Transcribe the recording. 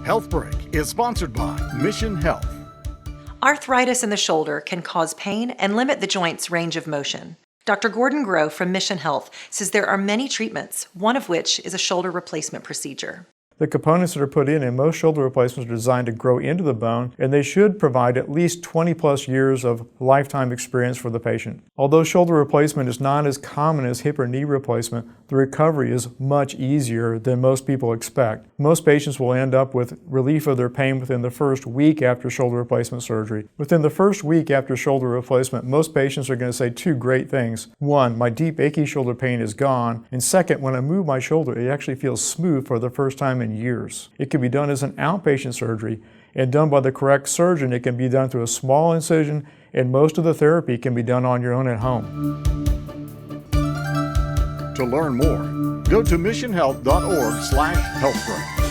Health Break is sponsored by Mission Health. Arthritis in the shoulder can cause pain and limit the joint's range of motion. Dr. Gordon Groh from Mission Health says there are many treatments, one of which is a shoulder replacement procedure. The components that are put in most shoulder replacements are designed to grow into the bone, and they should provide at least 20 plus years of lifetime experience for the patient. Although shoulder replacement is not as common as hip or knee replacement, the recovery is much easier than most people expect. Most patients will end up with relief of their pain within the first week after shoulder replacement surgery. Within the first week after shoulder replacement, most patients are going to say two great things. One, my deep achy shoulder pain is gone, and second, when I move my shoulder, it actually feels smooth for the first time in years. It can be done as an outpatient surgery, and done by the correct surgeon. It can be done through a small incision, and most of the therapy can be done on your own at home. To learn more, go to missionhealth.org/healthbreak.